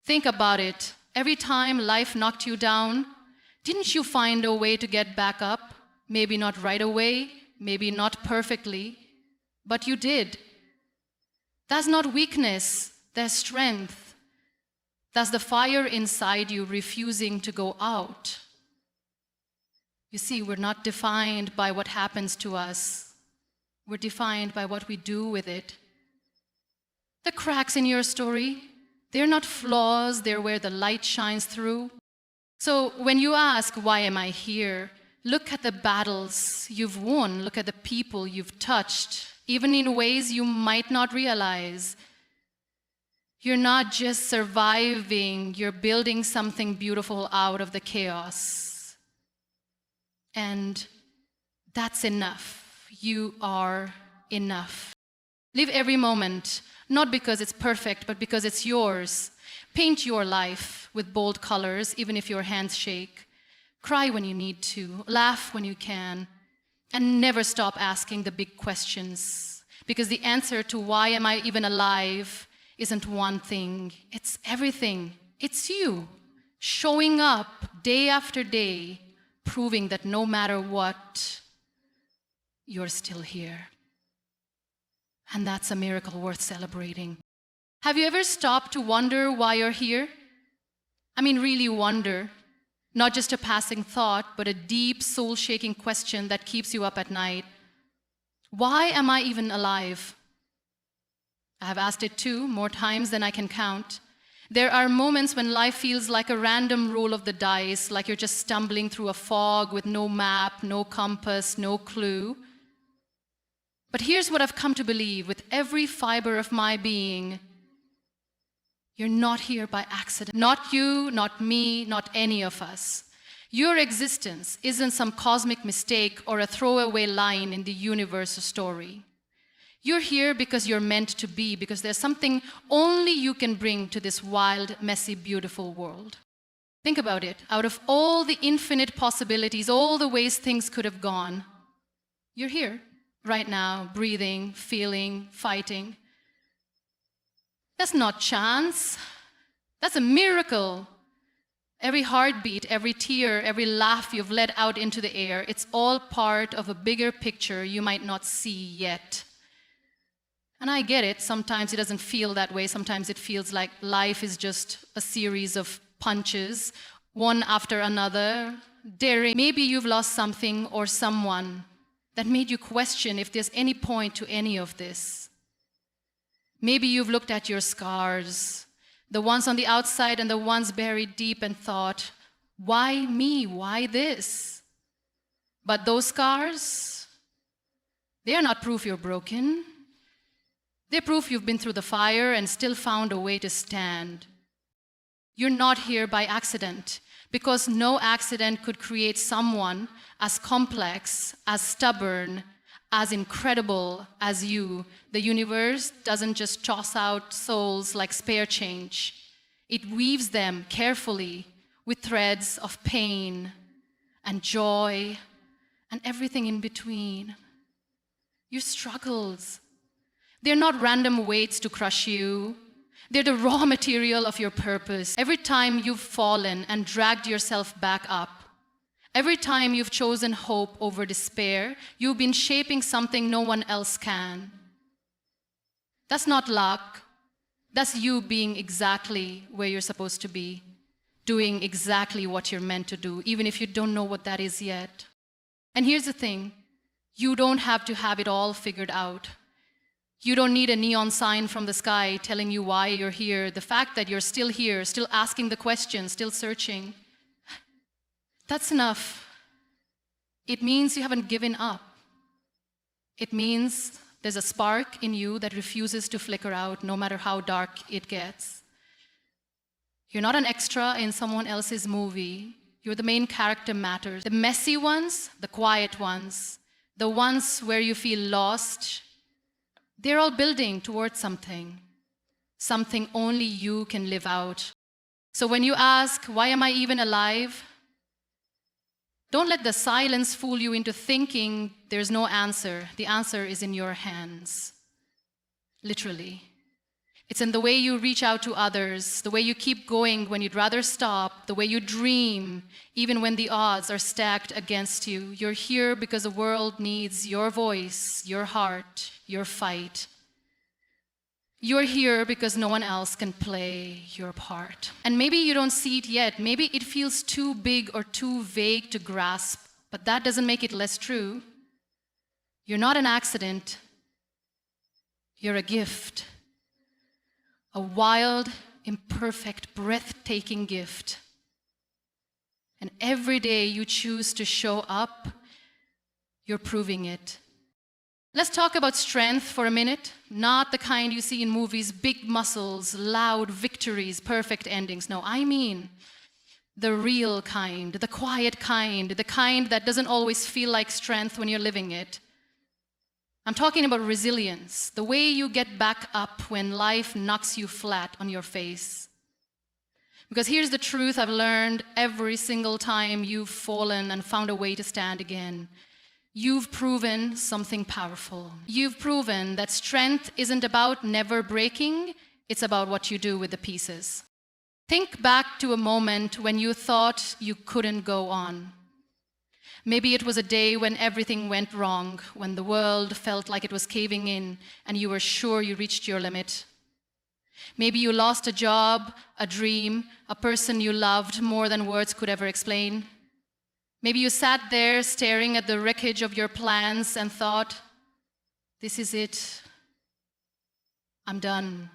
Think about it. Every time life knocked you down, didn't you find a way to get back up? Maybe not right away, maybe not perfectly, but you did. That's not weakness, that's strength. That's the fire inside you refusing to go out. You see, we're not defined by what happens to us. We're defined by what we do with it. The cracks in your story, they're not flaws, they're where the light shines through. So when you ask, why am I here? Look at the battles you've won. Look at the people you've touched, even in ways you might not realize. You're not just surviving, you're building something beautiful out of the chaos. And that's enough. You are enough. Live every moment, not because it's perfect, but because it's yours. Paint your life with bold colors, even if your hands shake. Cry when you need to, laugh when you can, and never stop asking the big questions. Because the answer to why am I even alive isn't one thing, it's everything. It's you, showing up day after day, proving that no matter what, you're still here. And that's a miracle worth celebrating. Have you ever stopped to wonder why you're here? I mean, really wonder. Not just a passing thought, but a deep, soul-shaking question that keeps you up at night. Why am I even alive? I have asked it too, more times than I can count. There are moments when life feels like a random roll of the dice, like you're just stumbling through a fog with no map, no compass, no clue. But here's what I've come to believe with every fiber of my being. You're not here by accident. Not you, not me, not any of us. Your existence isn't some cosmic mistake or a throwaway line in the universe story. You're here because you're meant to be, because there's something only you can bring to this wild, messy, beautiful world. Think about it. Out of all the infinite possibilities, all the ways things could have gone, you're here right now, breathing, feeling, fighting. That's not chance. That's a miracle. Every heartbeat, every tear, every laugh you've let out into the air, it's all part of a bigger picture you might not see yet. And I get it. Sometimes it doesn't feel that way. Sometimes it feels like life is just a series of punches, one after another, daring. Maybe you've lost something or someone that made you question if there's any point to any of this. Maybe you've looked at your scars, the ones on the outside and the ones buried deep, and thought, why me? Why this? But those scars, they are not proof you're broken. They're proof you've been through the fire and still found a way to stand. You're not here by accident, because no accident could create someone as complex, as stubborn, as incredible as you. The universe doesn't just toss out souls like spare change. It weaves them carefully with threads of pain and joy and everything in between. Your struggles, they're not random weights to crush you. They're the raw material of your purpose. Every time you've fallen and dragged yourself back up, every time you've chosen hope over despair, you've been shaping something no one else can. That's not luck. That's you being exactly where you're supposed to be, doing exactly what you're meant to do, even if you don't know what that is yet. And here's the thing, you don't have to have it all figured out. You don't need a neon sign from the sky telling you why you're here. The fact that you're still here, still asking the questions, still searching, that's enough. It means you haven't given up. It means there's a spark in you that refuses to flicker out no matter how dark it gets. You're not an extra in someone else's movie. You're the main character matters. The messy ones, the quiet ones, the ones where you feel lost, they're all building towards something only you can live out. So when you ask, why am I even alive? Don't let the silence fool you into thinking there's no answer. The answer is in your hands, literally. It's in the way you reach out to others, the way you keep going when you'd rather stop, the way you dream, even when the odds are stacked against you. You're here because the world needs your voice, your heart, your fight. You're here because no one else can play your part. And maybe you don't see it yet. Maybe it feels too big or too vague to grasp, but that doesn't make it less true. You're not an accident. You're a gift. A wild, imperfect, breathtaking gift. And every day you choose to show up, you're proving it. Let's talk about strength for a minute. Not the kind you see in movies, big muscles, loud victories, perfect endings. No, I mean the real kind, the quiet kind, the kind that doesn't always feel like strength when you're living it. I'm talking about resilience, the way you get back up when life knocks you flat on your face. Because here's the truth I've learned every single time you've fallen and found a way to stand again. You've proven something powerful. You've proven that strength isn't about never breaking, it's about what you do with the pieces. Think back to a moment when you thought you couldn't go on. Maybe it was a day when everything went wrong, when the world felt like it was caving in and you were sure you reached your limit. Maybe you lost a job, a dream, a person you loved more than words could ever explain. Maybe you sat there staring at the wreckage of your plans and thought, this is it. I'm done.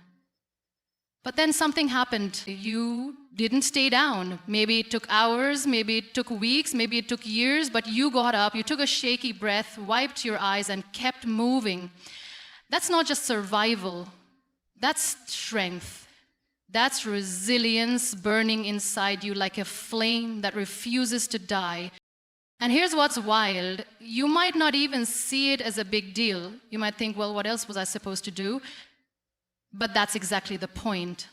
But then something happened. You didn't stay down. Maybe it took hours, maybe it took weeks, maybe it took years, but you got up, you took a shaky breath, wiped your eyes, and kept moving. That's not just survival. That's strength. That's resilience burning inside you like a flame that refuses to die. And here's what's wild. You might not even see it as a big deal. You might think, well, what else was I supposed to do? But that's exactly the point.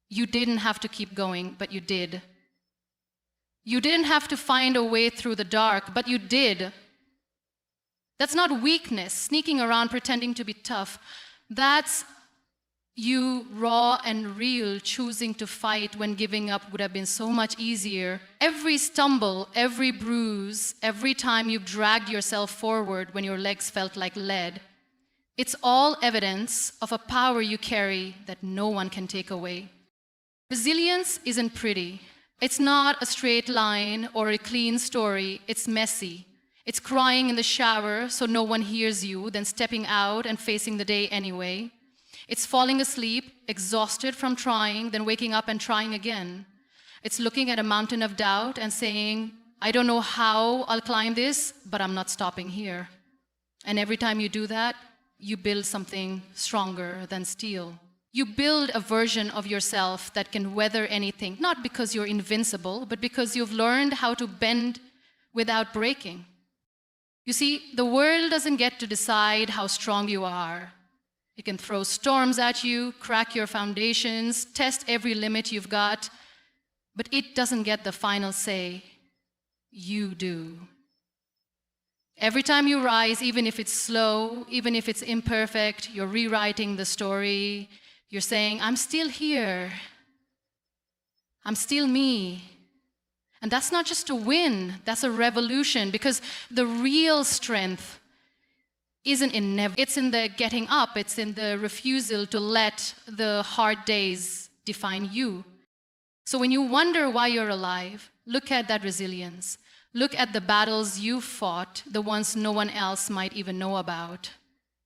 You didn't have to keep going, but you did. You didn't have to find a way through the dark, but you did. That's not weakness, sneaking around pretending to be tough. That's you, raw and real, choosing to fight when giving up would have been so much easier. Every stumble, every bruise, every time you've dragged yourself forward when your legs felt like lead, it's all evidence of a power you carry that no one can take away. Resilience isn't pretty. It's not a straight line or a clean story. It's messy. It's crying in the shower so no one hears you, then stepping out and facing the day anyway. It's falling asleep, exhausted from trying, then waking up and trying again. It's looking at a mountain of doubt and saying, I don't know how I'll climb this, but I'm not stopping here. And every time you do that, you build something stronger than steel. You build a version of yourself that can weather anything, not because you're invincible, but because you've learned how to bend without breaking. You see, the world doesn't get to decide how strong you are. It can throw storms at you, crack your foundations, test every limit you've got, but it doesn't get the final say. You do. Every time you rise, even if it's slow, even if it's imperfect, you're rewriting the story. You're saying, I'm still here. I'm still me. And that's not just a win, that's a revolution, because the real strength isn't in never. It's in the getting up. It's in the refusal to let the hard days define you. So when you wonder why you're alive, look at that resilience. Look at the battles you fought, the ones no one else might even know about.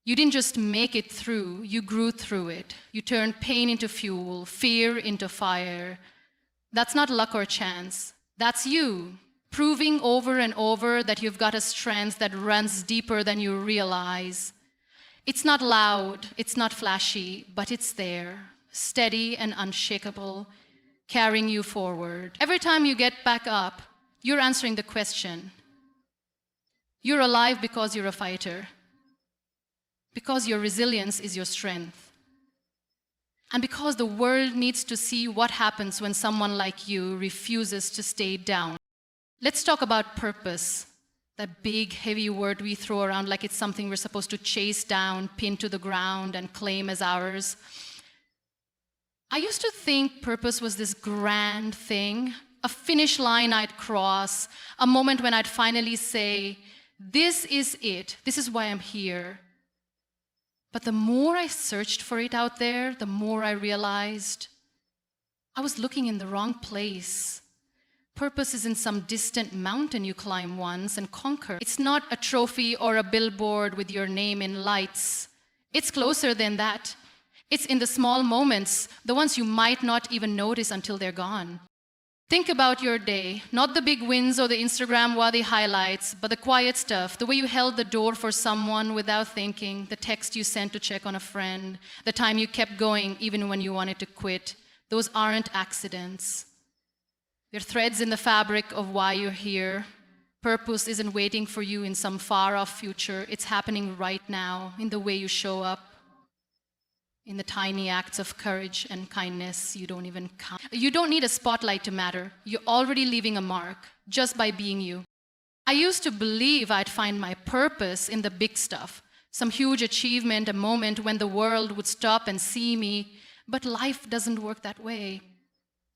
You didn't just make it through, you grew through it. You turned pain into fuel, fear into fire. That's not luck or chance. That's you, proving over and over that you've got a strength that runs deeper than you realize. It's not loud, it's not flashy, but it's there, steady and unshakable, carrying you forward. Every time you get back up, you're answering the question. You're alive because you're a fighter, because your resilience is your strength, and because the world needs to see what happens when someone like you refuses to stay down. Let's talk about purpose, that big, heavy word we throw around like it's something we're supposed to chase down, pin to the ground, and claim as ours. I used to think purpose was this grand thing, a finish line I'd cross, a moment when I'd finally say, this is it, this is why I'm here. But the more I searched for it out there, the more I realized I was looking in the wrong place. Purpose isn't some distant mountain you climb once and conquer. It's not a trophy or a billboard with your name in lights. It's closer than that. It's in the small moments, the ones you might not even notice until they're gone. Think about your day, not the big wins or the Instagram-worthy highlights, but the quiet stuff, the way you held the door for someone without thinking, the text you sent to check on a friend, the time you kept going even when you wanted to quit. Those aren't accidents. They're threads in the fabric of why you're here. Purpose isn't waiting for you in some far-off future. It's happening right now in the way you show up, in the tiny acts of courage and kindness you don't even count. You don't need a spotlight to matter. You're already leaving a mark just by being you. I used to believe I'd find my purpose in the big stuff, some huge achievement, a moment when the world would stop and see me, but life doesn't work that way.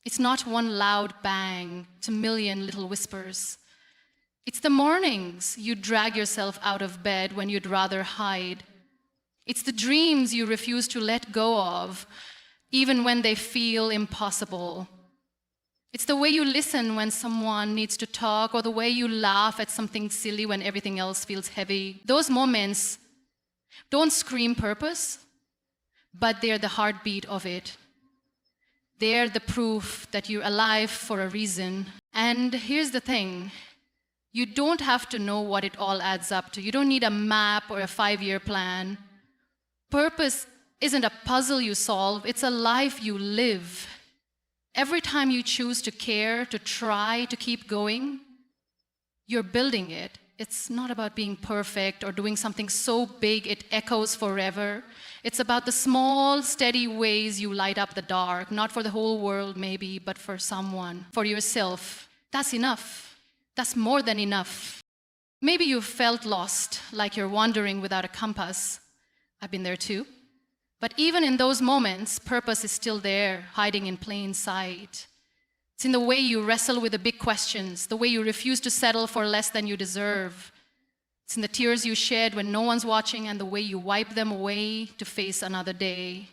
It's not one loud bang, it's a million little whispers. It's the mornings you drag yourself out of bed when you'd rather hide. It's the dreams you refuse to let go of, even when they feel impossible. It's the way you listen when someone needs to talk, or the way you laugh at something silly when everything else feels heavy. Those moments don't scream purpose, but they're the heartbeat of it. They're the proof that you're alive for a reason. And here's the thing. You don't have to know what it all adds up to. You don't need a map or a 5-year plan. Purpose isn't a puzzle you solve, it's a life you live. Every time you choose to care, to try, to keep going, you're building it. It's not about being perfect or doing something so big it echoes forever. It's about the small, steady ways you light up the dark, not for the whole world maybe, but for someone, for yourself. That's enough. That's more than enough. Maybe you've felt lost, like you're wandering without a compass. I've been there too. But even in those moments, purpose is still there, hiding in plain sight. It's in the way you wrestle with the big questions, the way you refuse to settle for less than you deserve. It's in the tears you shed when no one's watching and the way you wipe them away to face another day.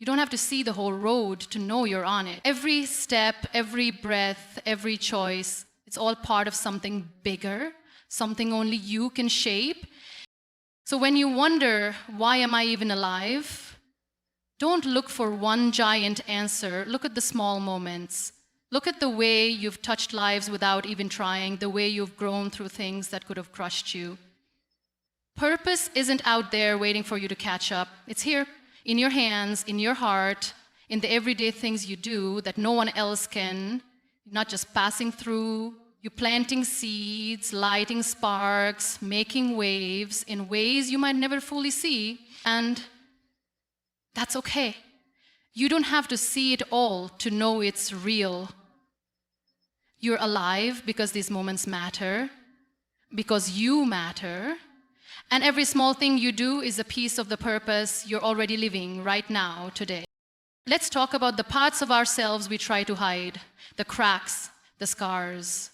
You don't have to see the whole road to know you're on it. Every step, every breath, every choice, it's all part of something bigger, something only you can shape. So when you wonder, why am I even alive? Don't look for one giant answer. Look at the small moments. Look at the way you've touched lives without even trying, the way you've grown through things that could have crushed you. Purpose isn't out there waiting for you to catch up. It's here, in your hands, in your heart, in the everyday things you do that no one else can. You're not just passing through. You're planting seeds, lighting sparks, making waves in ways you might never fully see, and that's okay. You don't have to see it all to know it's real. You're alive because these moments matter, because you matter, and every small thing you do is a piece of the purpose you're already living right now, today. Let's talk about the parts of ourselves we try to hide, the cracks, the scars,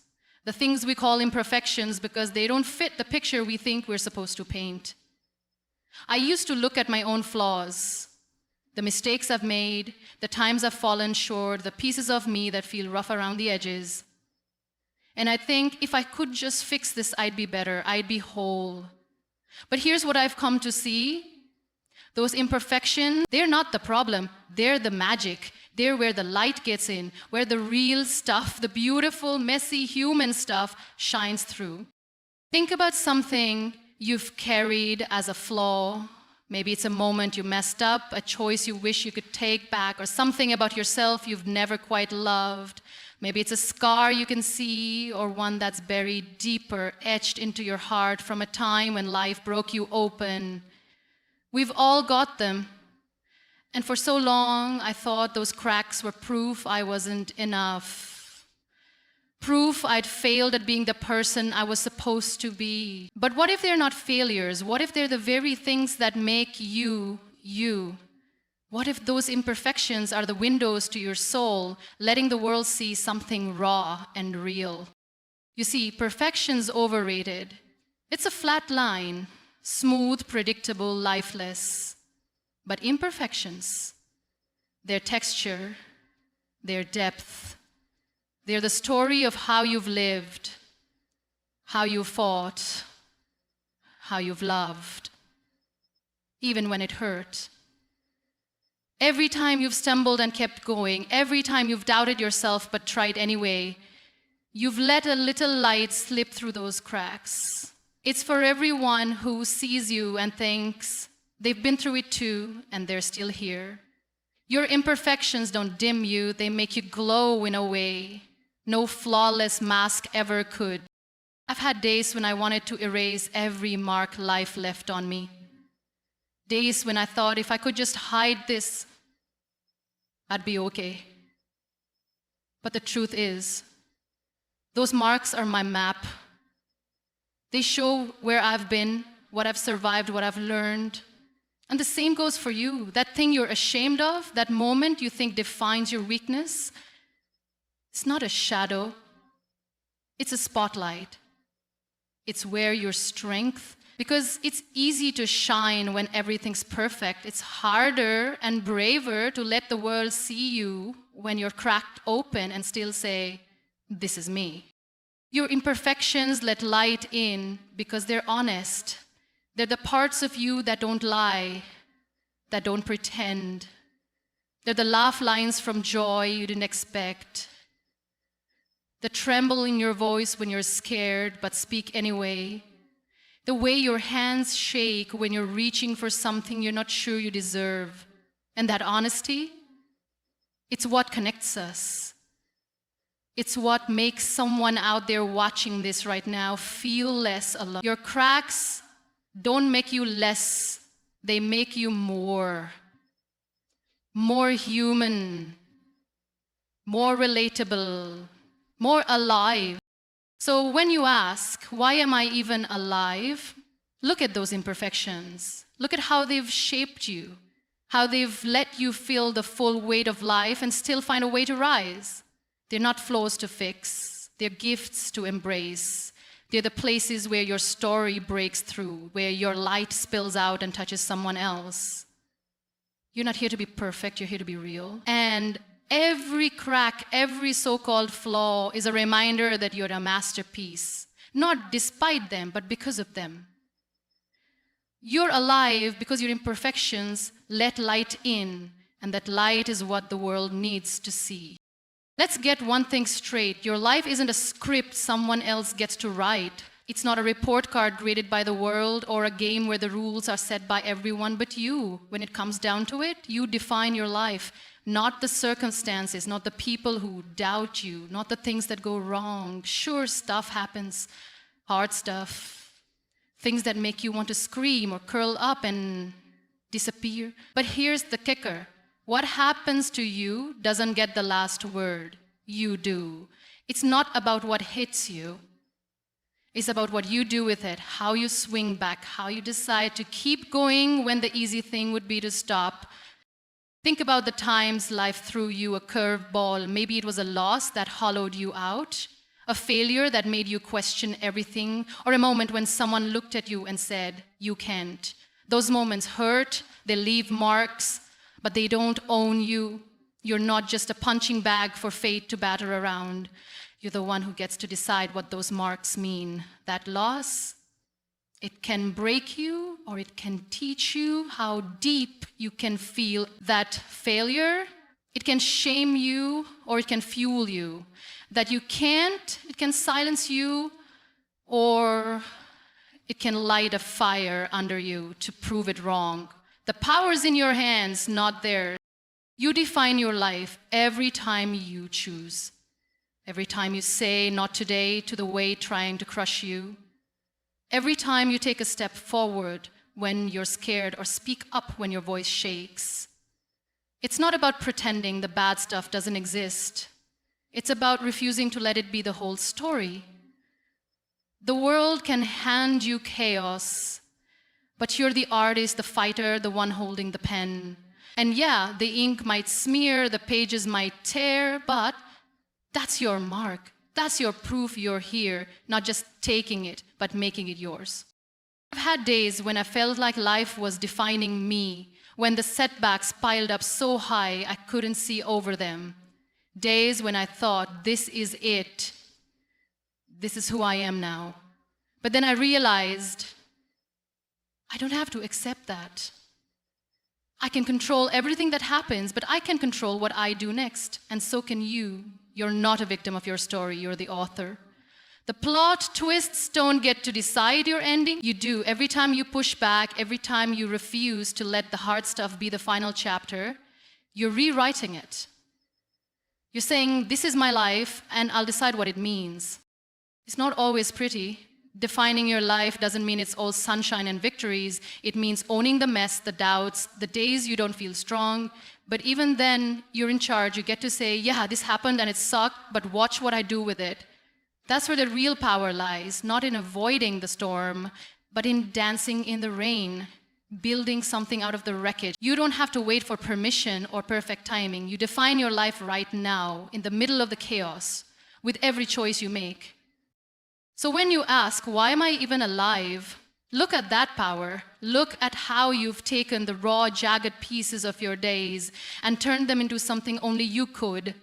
the things we call imperfections because they don't fit the picture we think we're supposed to paint. I used to look at my own flaws, the mistakes I've made, the times I've fallen short, the pieces of me that feel rough around the edges. And I think if I could just fix this, I'd be better, I'd be whole. But here's what I've come to see. Those imperfections, they're not the problem, they're the magic. They're where the light gets in, where the real stuff, the beautiful, messy, human stuff shines through. Think about something you've carried as a flaw. Maybe it's a moment you messed up, a choice you wish you could take back, or something about yourself you've never quite loved. Maybe it's a scar you can see, or one that's buried deeper, etched into your heart from a time when life broke you open. We've all got them. And for so long, I thought those cracks were proof I wasn't enough. Proof I'd failed at being the person I was supposed to be. But what if they're not failures? What if they're the very things that make you, you? What if those imperfections are the windows to your soul, letting the world see something raw and real? You see, perfection's overrated. It's a flat line, smooth, predictable, lifeless. But imperfections, their texture, their depth, they're the story of how you've lived, how you fought, how you've loved, even when it hurt. Every time you've stumbled and kept going, every time you've doubted yourself but tried anyway, you've let a little light slip through those cracks. It's for everyone who sees you and thinks they've been through it too and they're still here. Your imperfections don't dim you, they make you glow in a way no flawless mask ever could. I've had days when I wanted to erase every mark life left on me. Days when I thought if I could just hide this, I'd be okay. But the truth is, those marks are my map. They show where I've been, what I've survived, what I've learned. And the same goes for you. That thing you're ashamed of, that moment you think defines your weakness, it's not a shadow, it's a spotlight. It's where your strength, because it's easy to shine when everything's perfect. It's harder and braver to let the world see you when you're cracked open and still say, this is me. Your imperfections let light in because they're honest. They're the parts of you that don't lie, that don't pretend. They're the laugh lines from joy you didn't expect. The tremble in your voice when you're scared but speak anyway. The way your hands shake when you're reaching for something you're not sure you deserve. And that honesty, it's what connects us. It's what makes someone out there watching this right now feel less alone. Your cracks don't make you less, they make you more. More human, more relatable, more alive. So when you ask, why am I even alive? Look at those imperfections. Look at how they've shaped you, how they've let you feel the full weight of life and still find a way to rise. They're not flaws to fix, they're gifts to embrace. They're the places where your story breaks through, where your light spills out and touches someone else. You're not here to be perfect, you're here to be real. And every crack, every so-called flaw is a reminder that you're a masterpiece. Not despite them, but because of them. You're alive because your imperfections let light in, and that light is what the world needs to see. Let's get one thing straight. Your life isn't a script someone else gets to write. It's not a report card graded by the world or a game where the rules are set by everyone but you. When it comes down to it, you define your life. Not the circumstances, not the people who doubt you, not the things that go wrong. Sure, stuff happens, hard stuff, things that make you want to scream or curl up and disappear. But here's the kicker. What happens to you doesn't get the last word. You do. It's not about what hits you. It's about what you do with it, how you swing back, how you decide to keep going when the easy thing would be to stop. Think about the times life threw you a curveball. Maybe it was a loss that hollowed you out, a failure that made you question everything, or a moment when someone looked at you and said, you can't. Those moments hurt, they leave marks, but they don't own you. You're not just a punching bag for fate to batter around. You're the one who gets to decide what those marks mean. That loss, it can break you or it can teach you how deep you can feel. That failure, it can shame you or it can fuel you. That you can't, it can silence you or it can light a fire under you to prove it wrong. The power's in your hands, not theirs. You define your life every time you choose. Every time you say not today to the weight trying to crush you. Every time you take a step forward when you're scared or speak up when your voice shakes. It's not about pretending the bad stuff doesn't exist. It's about refusing to let it be the whole story. The world can hand you chaos, but you're the artist, the fighter, the one holding the pen. And yeah, the ink might smear, the pages might tear, but that's your mark. That's your proof you're here, not just taking it, but making it yours. I've had days when I felt like life was defining me, when the setbacks piled up so high I couldn't see over them. Days when I thought, this is it. This is who I am now. But then I realized, I don't have to accept that. I can control everything that happens, but I can control what I do next, and so can you. You're not a victim of your story, you're the author. The plot twists don't get to decide your ending. You do. Every time you push back, every time you refuse to let the hard stuff be the final chapter, you're rewriting it. You're saying, this is my life, and I'll decide what it means. It's not always pretty. Defining your life doesn't mean it's all sunshine and victories. It means owning the mess, the doubts, the days you don't feel strong. But even then, you're in charge. You get to say, yeah, this happened and it sucked, but watch what I do with it. That's where the real power lies, not in avoiding the storm, but in dancing in the rain, building something out of the wreckage. You don't have to wait for permission or perfect timing. You define your life right now, in the middle of the chaos, with every choice you make. So when you ask, why am I even alive? Look at that power. Look at how you've taken the raw, jagged pieces of your days and turned them into something only you could.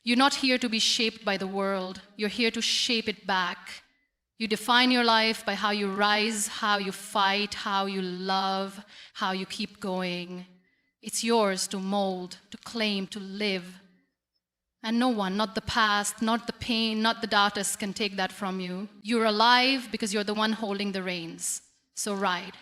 You're not here to be shaped by the world. You're here to shape it back. You define your life by how you rise, how you fight, how you love, how you keep going. It's yours to mold, to claim, to live. And no one, not the past, not the pain, not the darkness can take that from you. You're alive because you're the one holding the reins. So ride.